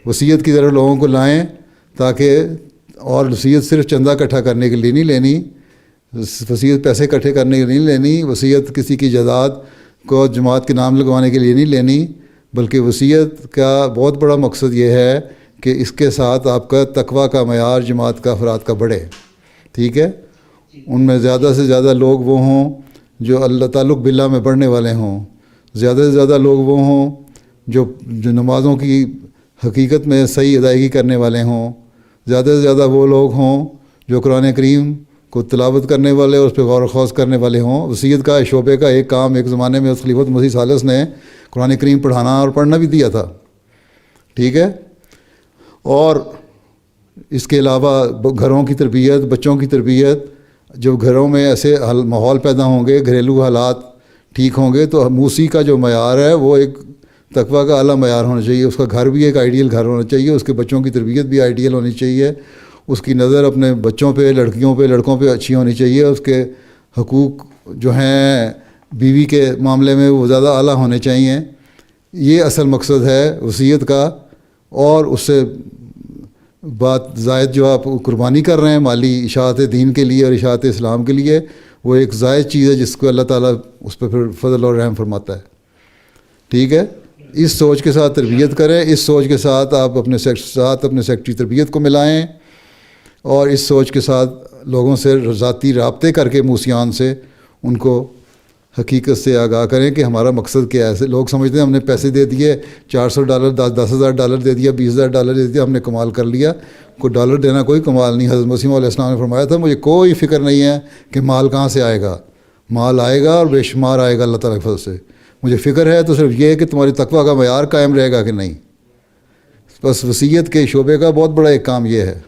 وصیت کی طرف لوگوں کو لائیں تاکہ، اور وصیت صرف چندہ اکٹھا کرنے کے لیے نہیں لینی، وصیت پیسے اکٹھے کرنے کے لیے نہیں لینی، وصیت کسی کی جائیداد کو جماعت کے نام لگوانے کے لیے نہیں لینی، بلکہ وصیت کا بہت بڑا مقصد یہ ہے کہ اس کے ساتھ آپ کا تقویٰ کا معیار جماعت کا افراد کا بڑھے، ٹھیک ہے، ان میں زیادہ سے زیادہ لوگ وہ ہوں جو اللہ تعلق باللہ میں پڑھنے والے ہوں، زیادہ سے زیادہ لوگ وہ ہوں جو نمازوں کی حقیقت میں صحیح ادائیگی کرنے والے ہوں، زیادہ سے زیادہ وہ لوگ ہوں جو قرآن کریم کو تلاوت کرنے والے اور اس پہ غور و خوض کرنے والے ہوں۔ وصیت کا شعبے کا ایک کام ایک زمانے میں خلیفۃ مسیح ثالث نے قرآن کریم پڑھانا اور پڑھنا بھی دیا تھا، ٹھیک ہے، اور اس کے علاوہ گھروں کی تربیت، بچوں کی تربیت، جب گھروں میں ایسے ماحول پیدا ہوں گے، گھریلو حالات ٹھیک ہوں گے تو موسیقی کا جو معیار ہے وہ ایک تقویٰ کا اعلیٰ معیار ہونا چاہیے، اس کا گھر بھی ایک آئیڈیل گھر ہونا چاہیے، اس کے بچوں کی تربیت بھی آئیڈیل ہونی چاہیے، اس کی نظر اپنے بچوں پہ، لڑکیوں پہ، لڑکوں پہ اچھی ہونی چاہیے، اس کے حقوق جو ہیں بیوی کے معاملے میں وہ زیادہ اعلیٰ ہونے چاہیے۔ یہ اصل مقصد ہے وصیت کا، اور اس سے بات زائد جو آپ قربانی کر رہے ہیں مالی اشاعت دین کے لیے اور اشاعت اسلام کے لیے، وہ ایک زائد چیز ہے جس کو اللہ تعالیٰ اس پہ پھر فضل اور رحم فرماتا ہے، ٹھیک ہے۔ اس سوچ کے ساتھ تربیت کریں، اس سوچ کے ساتھ آپ اپنے سیکٹری تربیت کو ملائیں، اور اس سوچ کے ساتھ لوگوں سے ذاتی رابطے کر کے موسیان سے ان کو حقیقت سے آگاہ کریں کہ ہمارا مقصد کیا ہے۔ لوگ سمجھتے ہیں ہم نے پیسے دے دیے، $400 $10,000 دے دیا، $20,000 دے دیا، ہم نے کمال کر لیا۔ کوئی ڈالر دینا کوئی کمال نہیں۔ حضرت مسیح علیہ السلام نے فرمایا تھا مجھے کوئی فکر نہیں ہے کہ مال کہاں سے آئے گا، مال آئے گا اور بے شمار آئے گا اللہ تعالیٰ کے فضل سے، مجھے فکر ہے تو صرف یہ کہ تمہاری تقویٰ کا معیار قائم رہے گا کہ نہیں۔ بس وصیت کے شعبے کا بہت بڑا ایک کام یہ ہے۔